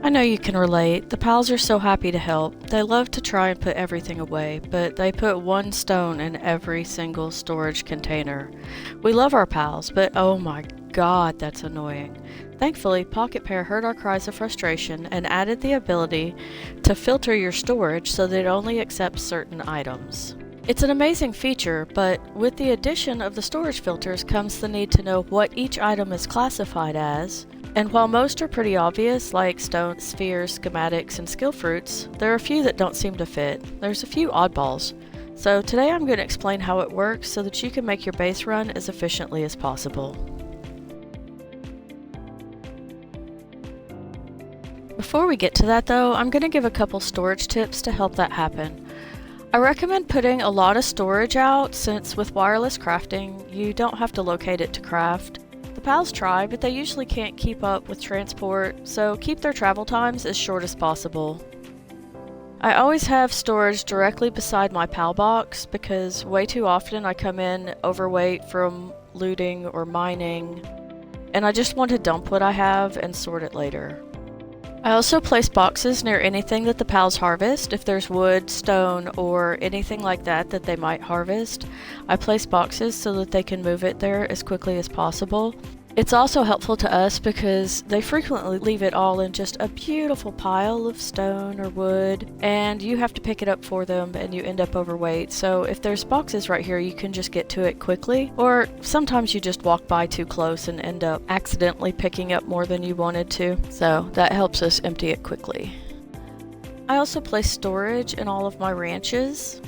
I know you can relate. The pals are so happy to help. They love to try and put everything away, but they put one stone in every single storage container. We love our pals, but oh my god, that's annoying. Thankfully, Pocket Pair heard our cries of frustration and added the ability to filter your storage so that it only accepts certain items. It's an amazing feature, but with the addition of the storage filters comes the need to know what each item is classified as. And while most are pretty obvious, like stones, spheres, schematics, and skill fruits, there are a few that don't seem to fit. There's a few oddballs. So today I'm going to explain how it works so that you can make your base run as efficiently as possible. Before we get to that though, I'm going to give a couple storage tips to help that happen. I recommend putting a lot of storage out since with wireless crafting, you don't have to locate it to craft. The pals try, but they usually can't keep up with transport, so keep their travel times as short as possible. I always have storage directly beside my pal box because way too often I come in overweight from looting or mining, and I just want to dump what I have and sort it later. I also place boxes near anything that the pals harvest. If there's wood, stone, or anything like that that they might harvest, I place boxes so that they can move it there as quickly as possible. It's also helpful to us because they frequently leave it all in just a beautiful pile of stone or wood, and you have to pick it up for them and you end up overweight. So if there's boxes right here, you can just get to it quickly, or sometimes you just walk by too close and end up accidentally picking up more than you wanted to. So that helps us empty it quickly. I also place storage in all of my ranches,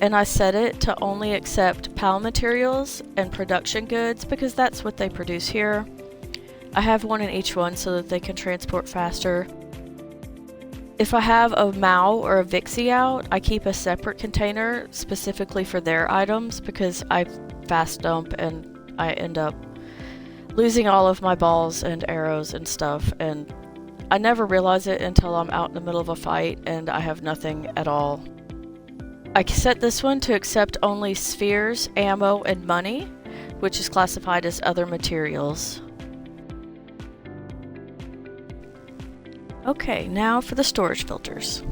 and I set it to only accept PAL materials and production goods because that's what they produce here. I have one in each one so that they can transport faster. If I have a Mao or a Vixie out, I keep a separate container specifically for their items because I fast dump and I end up losing all of my balls and arrows and stuff, and I never realize it until I'm out in the middle of a fight and I have nothing at all. I set this one to accept only spheres, ammo, and money, which is classified as other materials. Okay, now for the storage filters.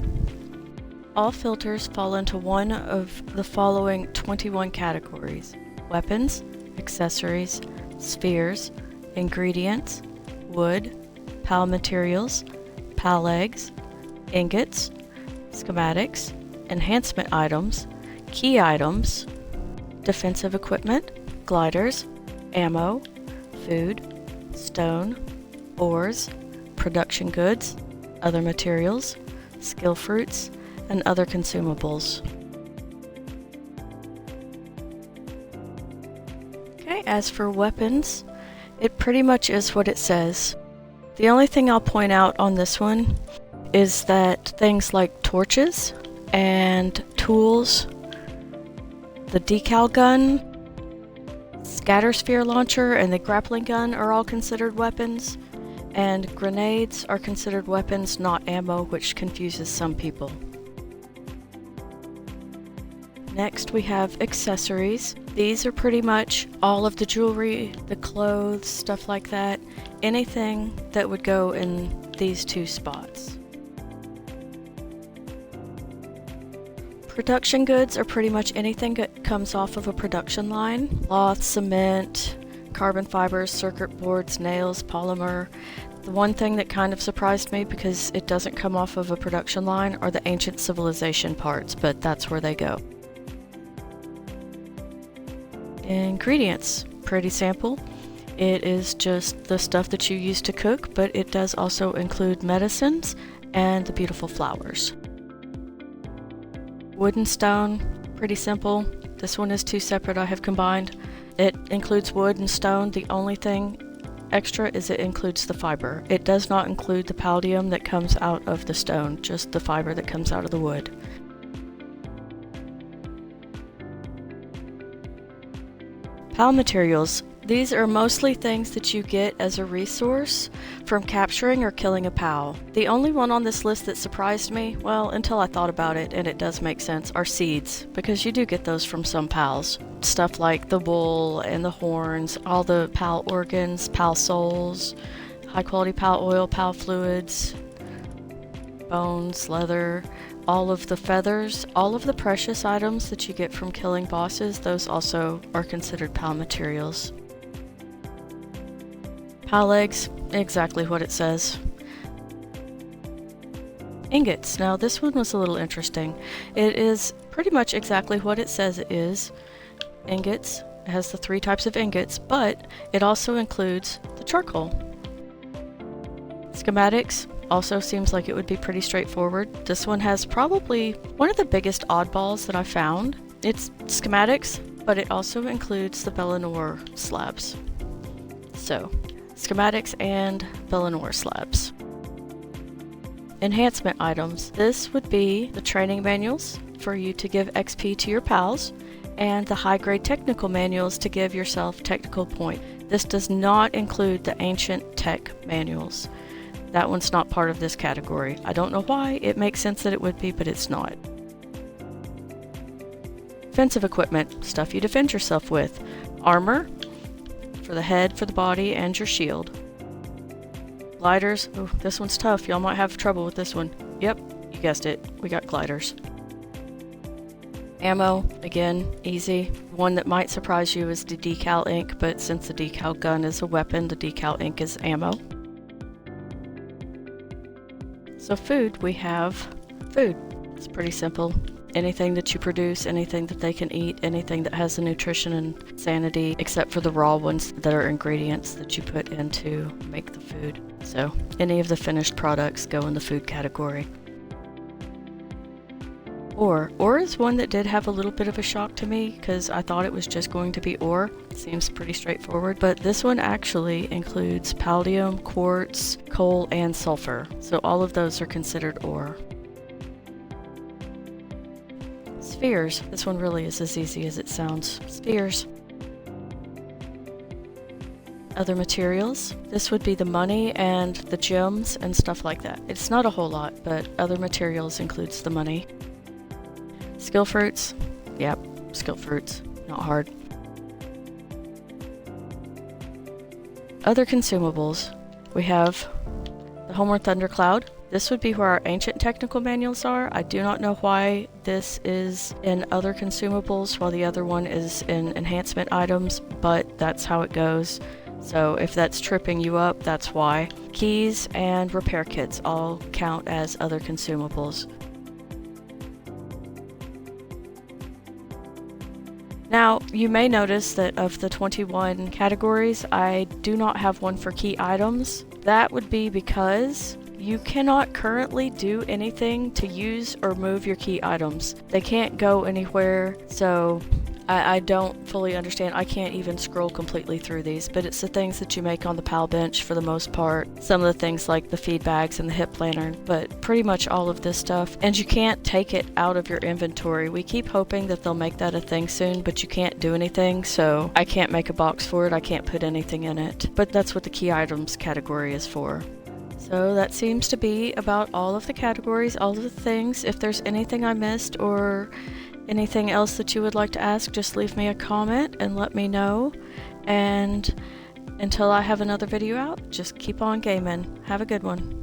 All filters fall into one of the following 21 categories: weapons, accessories, spheres, ingredients, wood, PAL materials, PAL eggs, ingots, schematics, enhancement items, key items, defensive equipment, gliders, ammo, food, stone, ores, production goods, other materials, skill fruits, and other consumables. Okay, as for weapons, it pretty much is what it says. The only thing I'll point out on this one is that things like torches and tools, the decal gun, scatter sphere launcher, and the grappling gun are all considered weapons, and grenades are considered weapons, not ammo, which confuses some people. Next we have accessories. These are pretty much all of the jewelry, the clothes, stuff like that, anything that would go in these two spots. Production goods are pretty much anything that comes off of a production line. Cloth, cement, carbon fibers, circuit boards, nails, polymer. The one thing that kind of surprised me because it doesn't come off of a production line are the ancient civilization parts, but that's where they go. Ingredients, pretty simple. It is just the stuff that you use to cook, but it does also include medicines and the beautiful flowers. Wood and stone, pretty simple. This one is two separate I have combined. It includes wood and stone. The only thing extra is it includes the fiber. It does not include the palladium that comes out of the stone, just the fiber that comes out of the wood. PAL materials. These are mostly things that you get as a resource from capturing or killing a PAL. The only one on this list that surprised me, well, until I thought about it, and it does make sense, are seeds, because you do get those from some PALs. Stuff like the wool and the horns, all the PAL organs, PAL souls, high quality pal oil, pal fluids, bones, leather, all of the feathers, all of the precious items that you get from killing bosses, those also are considered pal materials. Pal eggs, exactly what it says. Ingots. Now this one was a little interesting. It is pretty much exactly what it says it is. Ingots. It has the 3 types of ingots, but it also includes the charcoal. Schematics also seems like it would be pretty straightforward. This one has probably one of the biggest oddballs that I found. It's schematics, but it also includes the Bellanor slabs. So, schematics and Bellanor slabs. Enhancement items. This would be the training manuals for you to give XP to your pals, and the high-grade technical manuals to give yourself technical point. This does not include the ancient tech manuals. That one's not part of this category. I don't know why. It makes sense that it would be, but it's not. Defensive equipment, stuff you defend yourself with. Armor, for the head, for the body, and your shield. Gliders, oh, this one's tough. Y'all might have trouble with this one. Yep, you guessed it. We got gliders. Ammo, again, easy. One that might surprise you is the decal ink, but since the decal gun is a weapon, the decal ink is ammo. So food, we have food. It's pretty simple. Anything that you produce, anything that they can eat, anything that has the nutrition and sanity, except for the raw ones that are ingredients that you put in to make the food. So any of the finished products go in the food category. Ore is one that did have a little bit of a shock to me because I thought it was just going to be ore. It seems pretty straightforward, but this one actually includes palladium, quartz, coal, and sulfur. So all of those are considered ore. Spheres. This one really is as easy as it sounds. Spheres. Other materials. This would be the money and the gems and stuff like that. It's not a whole lot, but other materials includes the money. Skill fruits. Yep, skill fruits. Not hard. Other consumables. We have the Homeward Thundercloud. This would be where our ancient technical manuals are. I do not know why this is in other consumables while the other one is in enhancement items, but that's how it goes. So if that's tripping you up, that's why. Keys and repair kits all count as other consumables. Now, you may notice that of the 21 categories, I do not have one for key items. That would be because you cannot currently do anything to use or move your key items. They can't go anywhere, so I don't fully understand. I can't even scroll completely through these, but it's the things that you make on the PAL bench for the most part. Some of the things like the feed bags and the hip lantern, but pretty much all of this stuff. And you can't take it out of your inventory. We keep hoping that they'll make that a thing soon, but you can't do anything, so I can't make a box for it. I can't put anything in it. But that's what the key items category is for. So that seems to be about all of the categories, all of the things. If there's anything I missed or anything else that you would like to ask, just leave me a comment and let me know. And until I have another video out, just keep on gaming. Have a good one.